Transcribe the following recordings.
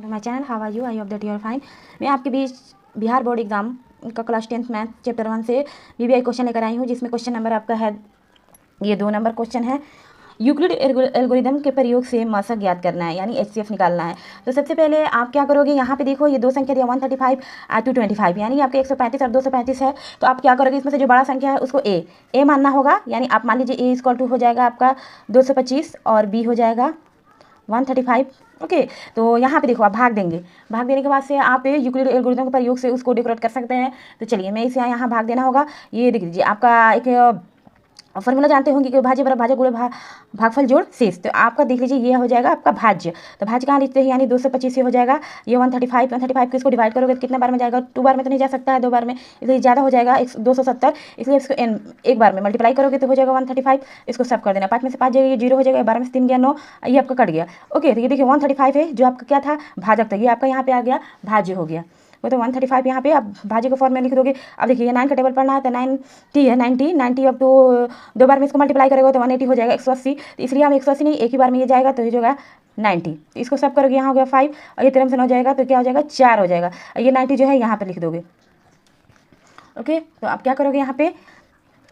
To my channel. How are you? I hope that you are fine. मैं आपके बीच Bihar board exam का class 10th math chapter 1 से BBI question लेकर आई हूँ, जिसमें क्वेश्चन नंबर आपका है ये 2 नंबर क्वेश्चन है। यूक्लिड एल्गोरिदम के प्रयोग से मासक ज्ञात करना है, यानी एचसीएफ निकालना है। तो सबसे पहले आप क्या करोगे, यहाँ पे देखो ये दो संख्या दिया 135 225, यानी आपके 135 और 235 है। तो आप क्या करोगे, इसमें से जो बड़ा संख्या है उसको ए मानना होगा, यानी आप मान लीजिए ए इक्वल टू हो जाएगा आपका 225 और बी हो जाएगा 135। ओके, तो यहाँ पे देखो आप भाग देंगे। भाग देने के बाद से आप यूक्लिड एल्गोरिथम के प्रयोग से उसको डेकोरेट कर सकते हैं। तो चलिए मैं इसे यहाँ भाग देना होगा। ये देख लीजिए आपका एक फॉर्मूला जानते होंगे कि भाज्य बराबर भाज्य गुणे भागफल जोड़ शेष। तो आपका देख लीजिए ये हो जाएगा आपका भाज्य। तो भाज्य कहाँ लिखते हैं, यानी 225 से हो जाएगा ये 135 को इसको डिवाइड करोगे तो कितने बार में जाएगा, 2 बार में तो नहीं जा सकता है, 2 बार में, इसलिए ज़्यादा हो जाएगा 270, इसलिए इसको एक बार में मल्टीप्लाई करोगे तो हो जाएगा 135। इसको सब कर देना, 5 में से 5 जाएगा, ये 0 हो जाएगा, 12 में से 3 गया 9, ये आपका कट गया। ओके, तो ये देखिए 135 है जो आपका क्या था, भाजक था, ये आपका यहाँ पे आ गया भाज्य हो गया। वो तो 135 यहाँ पे आप भाज्य के फॉर्म में लिख दोगे। अब देखिए 9 का टेबल पढ़ना है तो 90 है, 90 अब तो 2 बार में इसको मल्टीप्लाई करेगा तो 180 हो जाएगा 180। तो इसलिए हम 180 नहीं, एक ही बार में ये जाएगा तो ये जो है 90। तो इसको सब करोगे, यहाँ हो गया 5 और ये 3 से 9 जाएगा तो क्या हो जाएगा 4 हो जाएगा। ये 90 जो है यहाँ पे लिख दोगे। ओके, तो आप क्या करोगे, यहाँ पे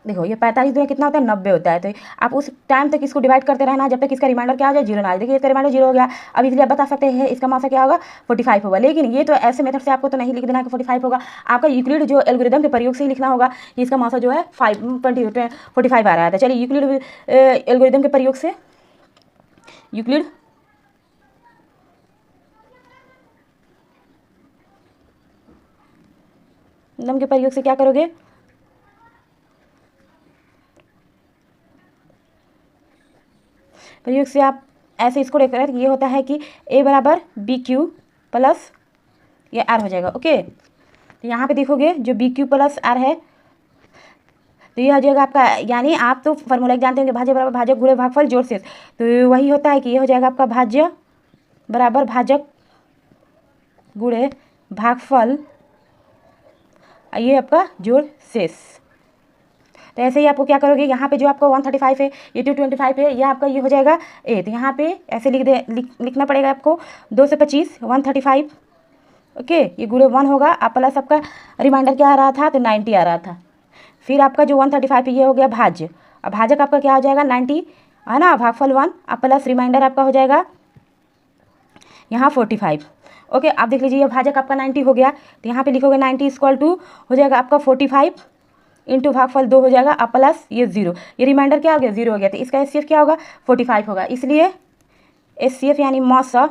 देखो ये 45 जो है कितना होता है 90 होता है। तो आप उस टाइम तक इसको डिवाइड करते रहना जब तक इसका रिमाइंडर क्या हो जाए 0 ना आ जाए। देखिए इसका रिमाइंडर 0 हो गया। अब इसलिए आप बता सकते हैं इसका मासा क्या होगा 45 होगा। लेकिन ये तो ऐसे मेथड से आपको तो नहीं लिख देना कि 45 होगा, आपका यूक्लिड जो एल्गोरिदम के प्रयोग से ही लिखना होगा कि इसका मासा जो है 45 आ रहा था। चलिए यूक्लिड एल्गोरिदम के प्रयोग से, यूक्लिड के प्रयोग से क्या करोगे, प्रयोग से आप ऐसे इसको डेकोरेट, ये होता है कि ए बराबर बी क्यू प्लस ये आर हो जाएगा। ओके, तो यहाँ पे देखोगे जो बी क्यू प्लस आर है तो ये हो जाएगा आपका, यानी आप तो फॉर्मूला जानते होंगे भाज्य बराबर भाजक गुणे भागफल जोड़ शेष। तो वही होता है कि ये हो जाएगा आपका भाज्य बराबर भाजक गुणे भागफल, ये आपका जोड़ शेष। तो ऐसे ही आपको क्या करोगे, यहाँ पे जो आपका 135 है, ये 225 है, ये आपका ये हो जाएगा ए। तो यहाँ पे ऐसे लिखना पड़ेगा आपको 2 से 25 135। ओके, ये गुणे 1 होगा, आप प्लस आपका रिमाइंडर क्या आ रहा था तो 90 आ रहा था। फिर आपका जो 135 है ये हो गया भाज्य। अब भाजक आपका क्या हो जाएगा 90 है ना, भागफल 1, अब प्लस रिमाइंडर आपका हो जाएगा यहाँ 45। ओके, आप देख लीजिए ये भाजक आपका 90 हो गया। तो यहाँ पे लिखोगे 90 इक्वल टू हो जाएगा आपका 45 इंटू भागफल 2 हो जाएगा, अब प्लस ये 0, ये रिमाइंडर क्या हो गया 0 हो गया। तो इसका एचसीएफ क्या होगा 45 होगा, इसलिए एचसीएफ यानी मौसा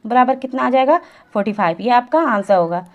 बराबर कितना आ जाएगा 45, ये आपका आंसर होगा।